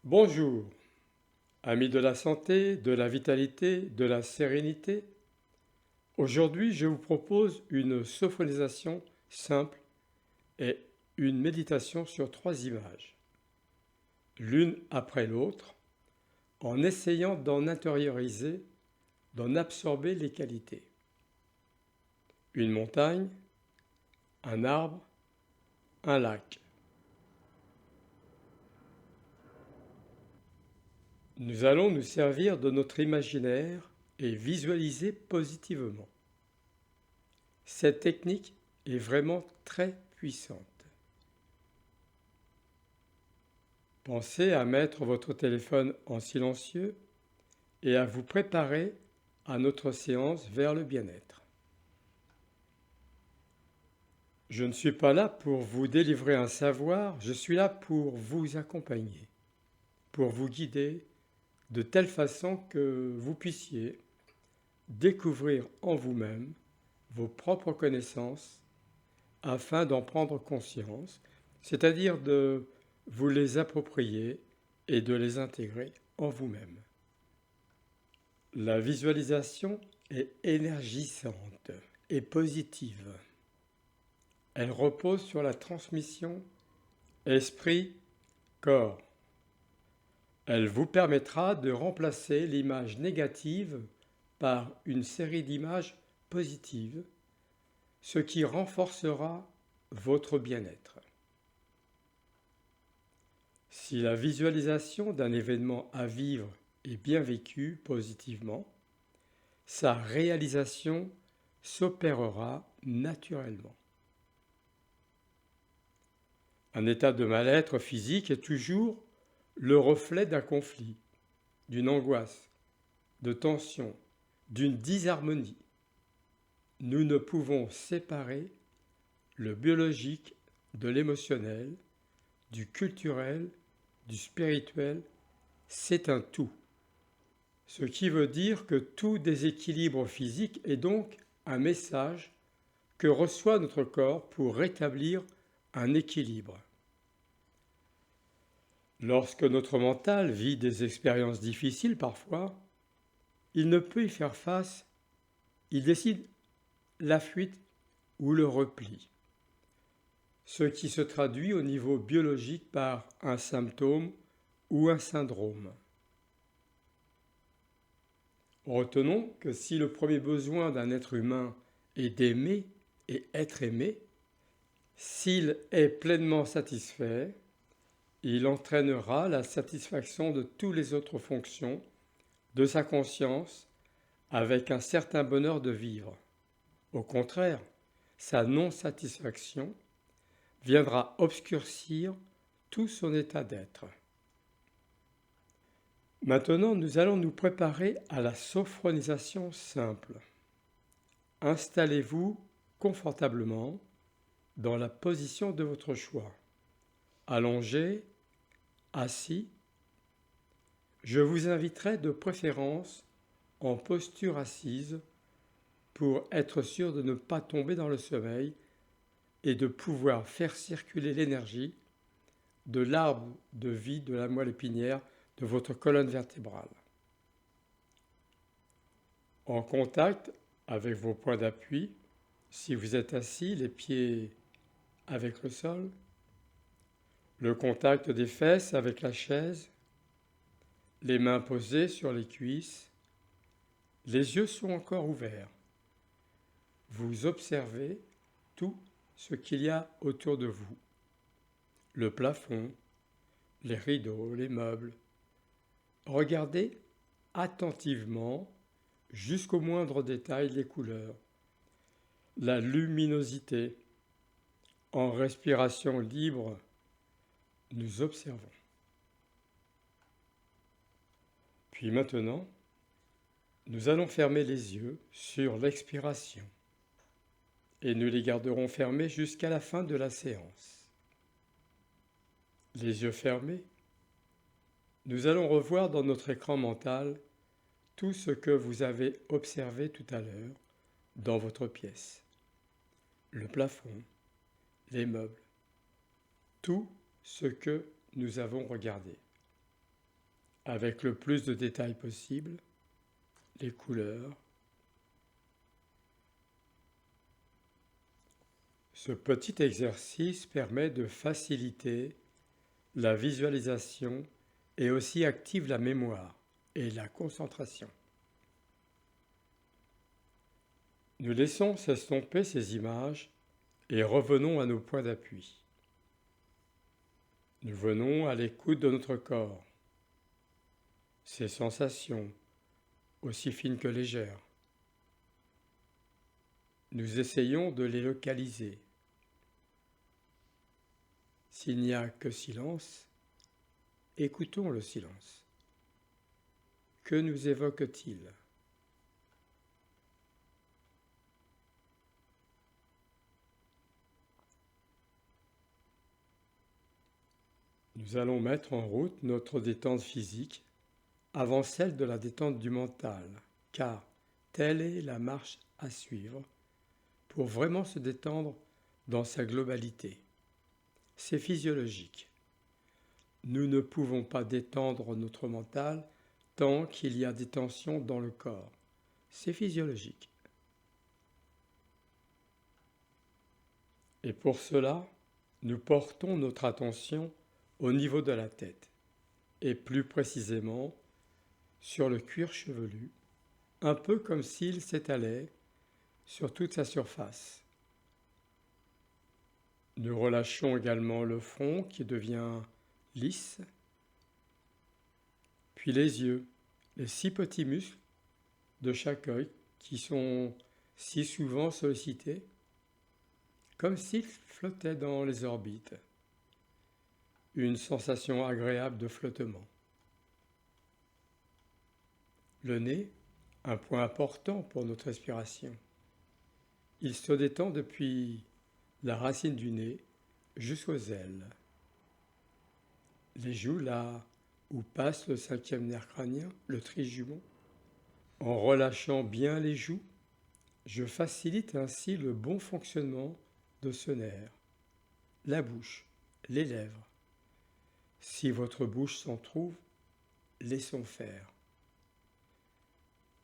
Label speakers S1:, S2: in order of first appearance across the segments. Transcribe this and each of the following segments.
S1: Bonjour, amis de la santé, de la vitalité, de la sérénité. Aujourd'hui, je vous propose une sophonisation simple et une méditation sur 3 images, l'une après l'autre, en essayant d'en intérioriser, d'en absorber les qualités. Une montagne, un arbre, un lac. Nous allons nous servir de notre imaginaire et visualiser positivement. Cette technique est vraiment très puissante. Pensez à mettre votre téléphone en silencieux et à vous préparer à notre séance vers le bien-être. Je ne suis pas là pour vous délivrer un savoir, je suis là pour vous accompagner, pour vous guider de telle façon que vous puissiez découvrir en vous-même vos propres connaissances afin d'en prendre conscience, c'est-à-dire de vous les approprier et de les intégrer en vous-même. La visualisation est énergisante et positive. Elle repose sur la transmission esprit-corps. Elle vous permettra de remplacer l'image négative par une série d'images positives, ce qui renforcera votre bien-être. Si la visualisation d'un événement à vivre est bien vécue positivement, sa réalisation s'opérera naturellement. Un état de mal-être physique est toujours le reflet d'un conflit, d'une angoisse, de tension, d'une disharmonie. Nous ne pouvons séparer le biologique de l'émotionnel, du culturel, du spirituel, c'est un tout. Ce qui veut dire que tout déséquilibre physique est donc un message que reçoit notre corps pour rétablir un équilibre. Lorsque notre mental vit des expériences difficiles parfois, il ne peut y faire face, il décide la fuite ou le repli, ce qui se traduit au niveau biologique par un symptôme ou un syndrome. Retenons que si le premier besoin d'un être humain est d'aimer et être aimé, s'il est pleinement satisfait, il entraînera la satisfaction de toutes les autres fonctions de sa conscience avec un certain bonheur de vivre. Au contraire, sa non-satisfaction viendra obscurcir tout son état d'être. Maintenant, nous allons nous préparer à la sophronisation simple. Installez-vous confortablement dans la position de votre choix. Allongé, assis. Je vous inviterai de préférence en posture assise pour être sûr de ne pas tomber dans le sommeil et de pouvoir faire circuler l'énergie de l'arbre de vie de la moelle épinière de votre colonne vertébrale. En contact avec vos points d'appui, si vous êtes assis, les pieds avec le sol, le contact des fesses avec la chaise, les mains posées sur les cuisses, les yeux sont encore ouverts. Vous observez tout ce qu'il y a autour de vous. Le plafond, les rideaux, les meubles. Regardez attentivement jusqu'au moindre détail les couleurs, la luminosité. En respiration libre, nous observons. Puis maintenant, nous allons fermer les yeux sur l'expiration et nous les garderons fermés jusqu'à la fin de la séance. Les yeux fermés, nous allons revoir dans notre écran mental tout ce que vous avez observé tout à l'heure dans votre pièce. Le plafond, les meubles, tout ce que nous avons regardé. avec le plus de détails possible, les couleurs. Ce petit exercice permet de faciliter la visualisation et aussi active la mémoire et la concentration. Nous laissons s'estomper ces images et revenons à nos points d'appui. Nous venons à l'écoute de notre corps, ses sensations, aussi fines que légères. Nous essayons de les localiser. S'il n'y a que silence, écoutons le silence. Que nous évoque-t-il ? Nous allons mettre en route notre détente physique avant celle de la détente du mental, car telle est la marche à suivre pour vraiment se détendre dans sa globalité. C'est physiologique. Nous ne pouvons pas détendre notre mental tant qu'il y a des tensions dans le corps. C'est physiologique. Et pour cela, nous portons notre attention au niveau de la tête, et plus précisément sur le cuir chevelu, un peu comme s'il s'étalait sur toute sa surface. Nous relâchons également le front qui devient lisse, puis les yeux, les 6 petits muscles de chaque œil qui sont si souvent sollicités, comme s'ils flottaient dans les orbites. Une sensation agréable de flottement. Le nez, un point important pour notre respiration. Il se détend depuis la racine du nez jusqu'aux ailes. Les joues, là où passe le 5e nerf crânien, le trijumeau. En relâchant bien les joues, je facilite ainsi le bon fonctionnement de ce nerf. La bouche, les lèvres. Si votre bouche s'en trouve, laissons faire.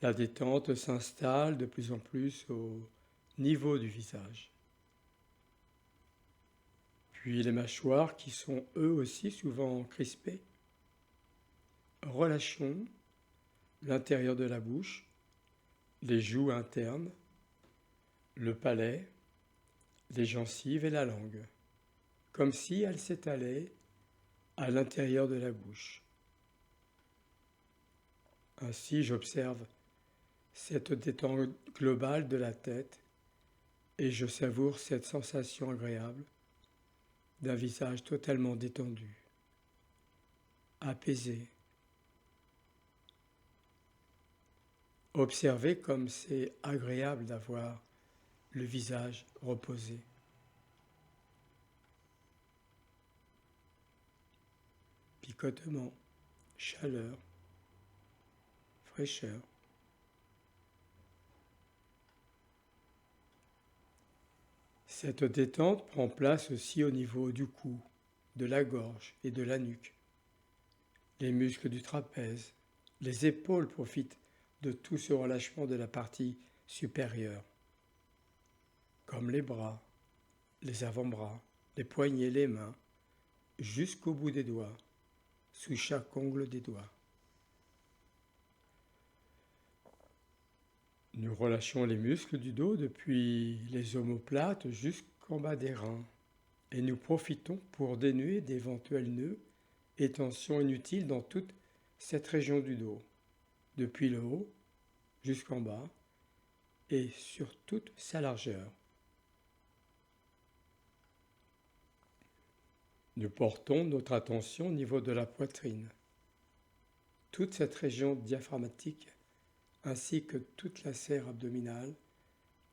S1: La détente s'installe de plus en plus au niveau du visage. Puis les mâchoires qui sont eux aussi souvent crispées. Relâchons l'intérieur de la bouche, les joues internes, le palais, les gencives et la langue, comme si elles s'étalaient à l'intérieur de la bouche. Ainsi, j'observe cette détente globale de la tête et je savoure cette sensation agréable d'un visage totalement détendu, apaisé. Observez comme c'est agréable d'avoir le visage reposé. Picotement, chaleur, fraîcheur. Cette détente prend place aussi au niveau du cou, de la gorge et de la nuque. Les muscles du trapèze, les épaules profitent de tout ce relâchement de la partie supérieure, comme les bras, les avant-bras, les poignets, les mains, jusqu'au bout des doigts, sous chaque ongle des doigts. Nous relâchons les muscles du dos depuis les omoplates jusqu'en bas des reins et nous profitons pour dénuer d'éventuels nœuds et tensions inutiles dans toute cette région du dos, depuis le haut jusqu'en bas et sur toute sa largeur. Nous portons notre attention au niveau de la poitrine. Toute cette région diaphragmatique ainsi que toute la serre abdominale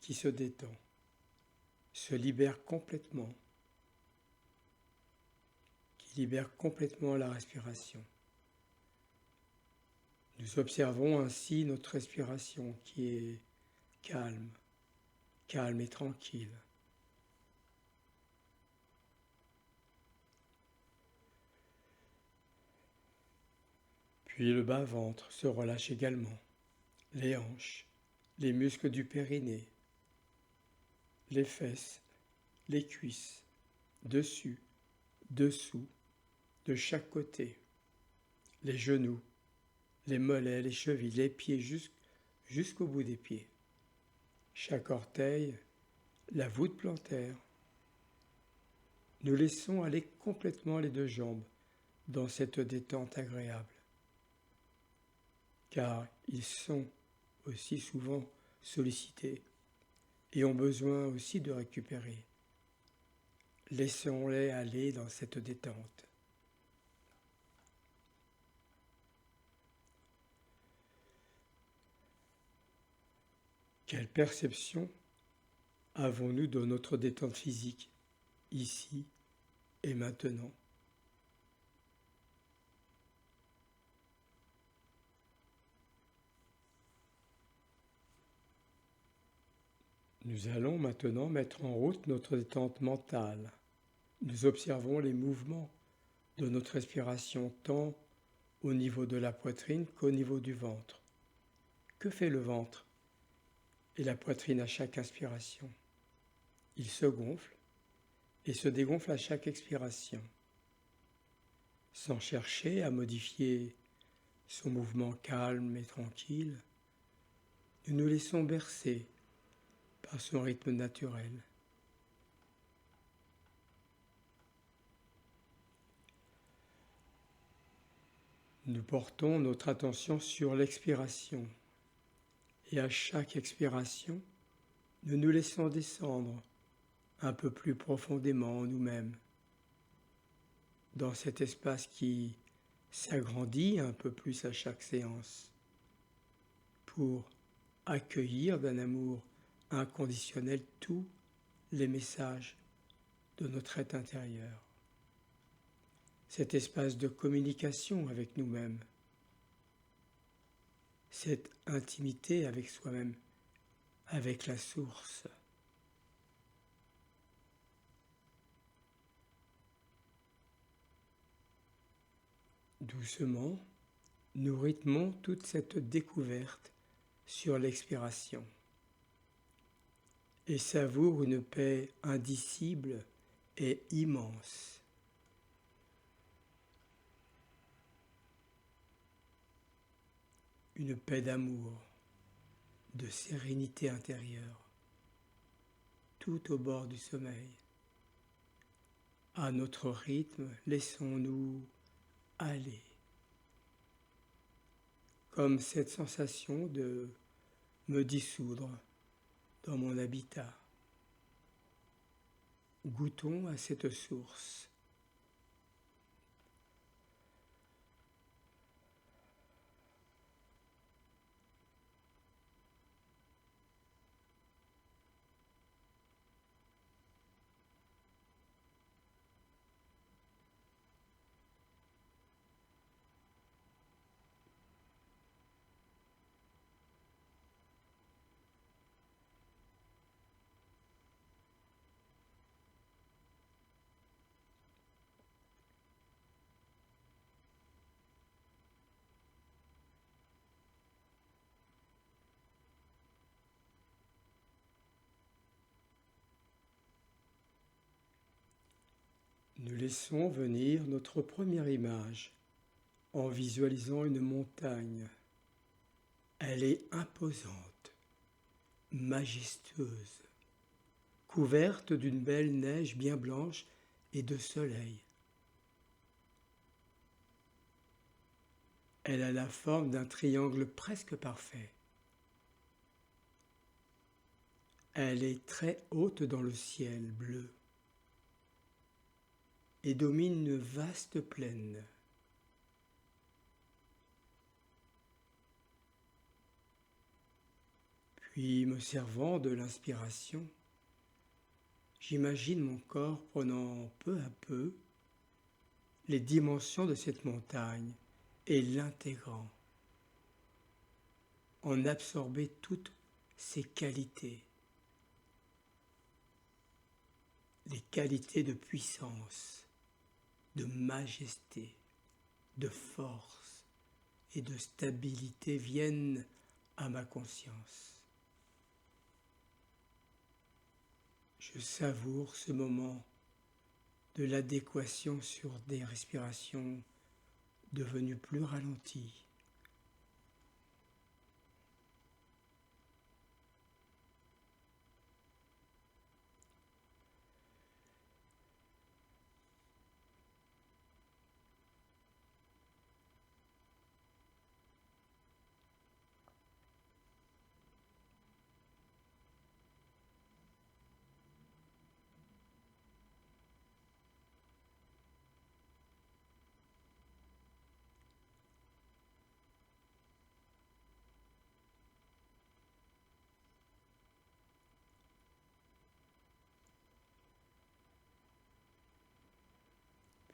S1: qui se détend, se libère complètement, qui libère complètement la respiration. Nous observons ainsi notre respiration qui est calme, calme et tranquille. Puis le bas-ventre se relâche également, les hanches, les muscles du périnée, les fesses, les cuisses, dessus, dessous, de chaque côté, les genoux, les mollets, les chevilles, les pieds jusqu'au bout des pieds. Chaque orteil, la voûte plantaire. Nous laissons aller complètement les deux jambes dans cette détente agréable, car ils sont aussi souvent sollicités et ont besoin aussi de récupérer. Laissons-les aller dans cette détente. Quelle perception avons-nous de notre détente physique, ici et maintenant ? Nous allons maintenant mettre en route notre détente mentale. Nous observons les mouvements de notre respiration tant au niveau de la poitrine qu'au niveau du ventre. Que fait le ventre et la poitrine à chaque inspiration? Il se gonfle et se dégonfle à chaque expiration. Sans chercher à modifier son mouvement calme et tranquille, nous nous laissons bercer par son rythme naturel. Nous portons notre attention sur l'expiration et à chaque expiration, nous nous laissons descendre un peu plus profondément en nous-mêmes, dans cet espace qui s'agrandit un peu plus à chaque séance, pour accueillir d'un amour inconditionnel tous les messages de notre être intérieur. Cet espace de communication avec nous-mêmes, cette intimité avec soi-même, avec la source. Doucement, nous rythmons toute cette découverte sur l'expiration et savoure une paix indicible et immense. Une paix d'amour, de sérénité intérieure, tout au bord du sommeil. À notre rythme, laissons-nous aller. Comme cette sensation de me dissoudre dans mon habitat. Goûtons à cette source. Nous laissons venir notre première image en visualisant une montagne. Elle est imposante, majestueuse, couverte d'une belle neige bien blanche et de soleil. Elle a la forme d'un triangle presque parfait. Elle est très haute dans le ciel bleu et domine une vaste plaine. Puis, me servant de l'inspiration, j'imagine mon corps prenant peu à peu les dimensions de cette montagne et l'intégrant, en absorber toutes ses qualités, les qualités de puissance, de majesté, de force
S2: et de stabilité viennent à ma conscience. Je savoure ce moment de l'adéquation sur des respirations devenues plus ralenties.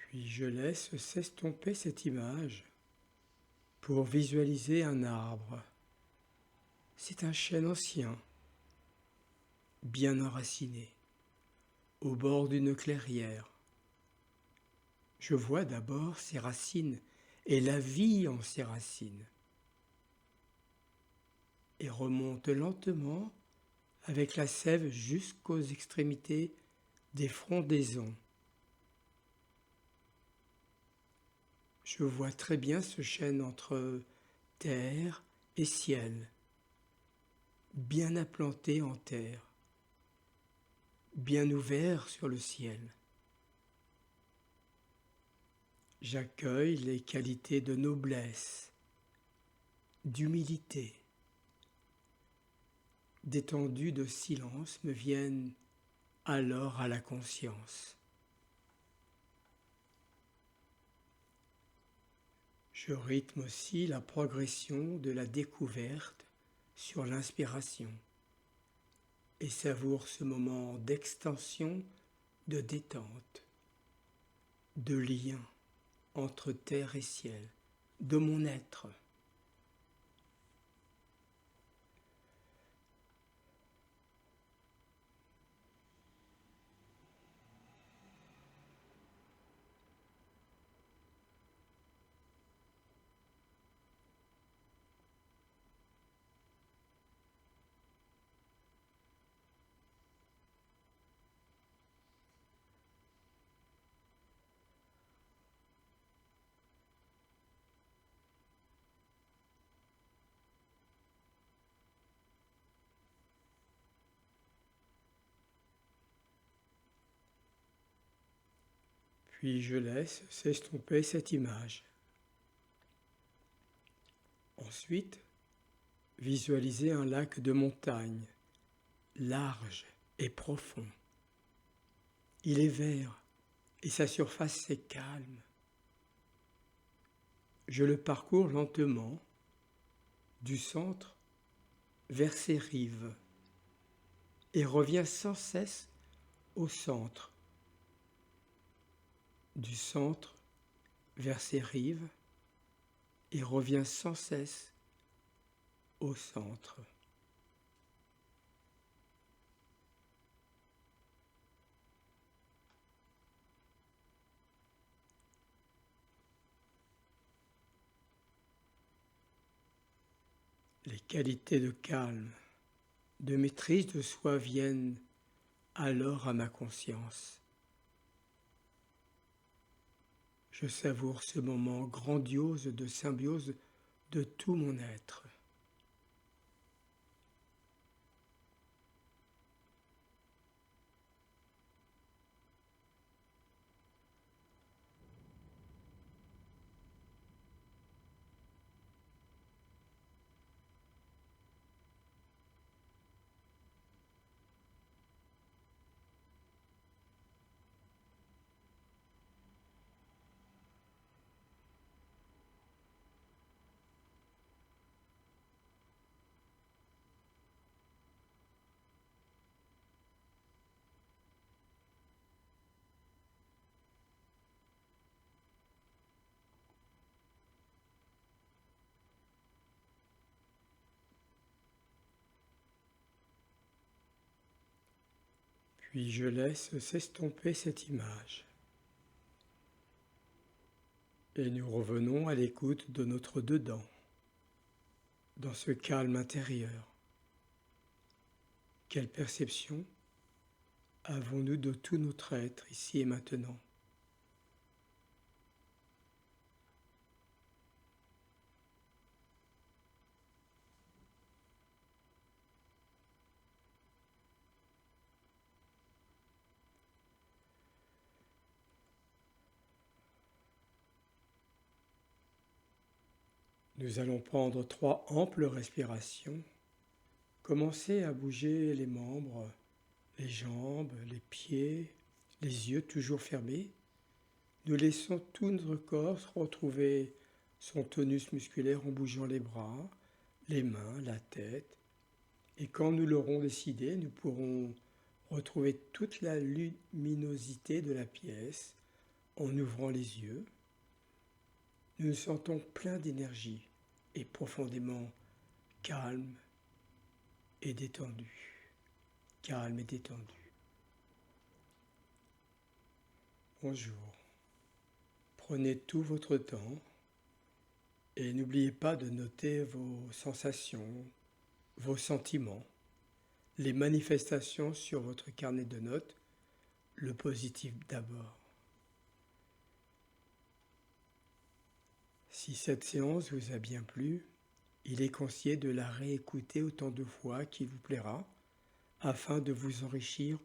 S2: Puis je laisse s'estomper cette image pour visualiser un arbre. C'est un chêne ancien, bien enraciné, au bord d'une clairière. Je vois d'abord ses racines et la vie en ses racines, et remonte lentement avec la sève jusqu'aux extrémités des frondaisons. Je vois très bien ce chêne entre terre et ciel, bien implanté en terre, bien ouvert sur le ciel. J'accueille les qualités de noblesse, d'humilité, d'étendue de silence me viennent alors à la conscience. Je rythme aussi la progression de la découverte sur l'inspiration et savoure ce moment d'extension, de détente, de lien entre terre et ciel, de mon être. Puis je laisse s'estomper cette image. Ensuite, visualisez un lac de montagne, large et profond. Il est vert et sa surface est calme. Je le parcours lentement, du centre vers ses rives, et reviens sans cesse au centre. Du centre vers ses rives, et reviens sans cesse au centre. Les qualités de calme, de maîtrise de soi viennent alors à ma conscience. Je savoure ce moment grandiose de symbiose de tout mon être. Puis je laisse s'estomper cette image. Et nous revenons à l'écoute de notre dedans, dans ce calme intérieur. Quelle perception avons-nous de tout notre être ici et maintenant? Nous allons prendre 3 amples respirations. Commencez à bouger les membres, les jambes, les pieds, les yeux toujours fermés. Nous laissons tout notre corps retrouver son tonus musculaire en bougeant les bras, les mains, la tête. Et quand nous l'aurons décidé, nous pourrons retrouver toute la luminosité de la pièce en ouvrant les yeux. Nous nous sentons pleins d'énergie et profondément calmes et détendus. Calme et détendu. Bonjour. Prenez tout votre temps et n'oubliez pas de noter vos sensations, vos sentiments, les manifestations sur votre carnet de notes, le positif d'abord. Si cette séance vous a bien plu, il est conseillé de la réécouter autant de fois qu'il vous plaira, afin de vous enrichir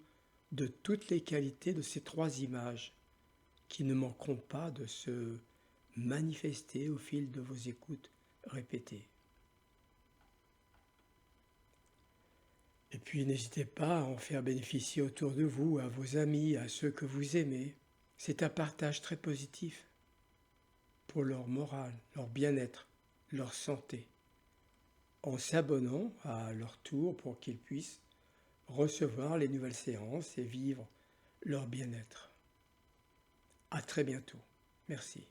S2: de toutes les qualités de ces 3 images qui ne manqueront pas de se manifester au fil de vos écoutes répétées. Et puis n'hésitez pas à en faire bénéficier autour de vous, à vos amis, à ceux que vous aimez. C'est un partage très positif pour leur morale, leur bien-être, leur santé, en s'abonnant à leur tour pour qu'ils puissent recevoir les nouvelles séances et vivre leur bien-être. À très bientôt. Merci.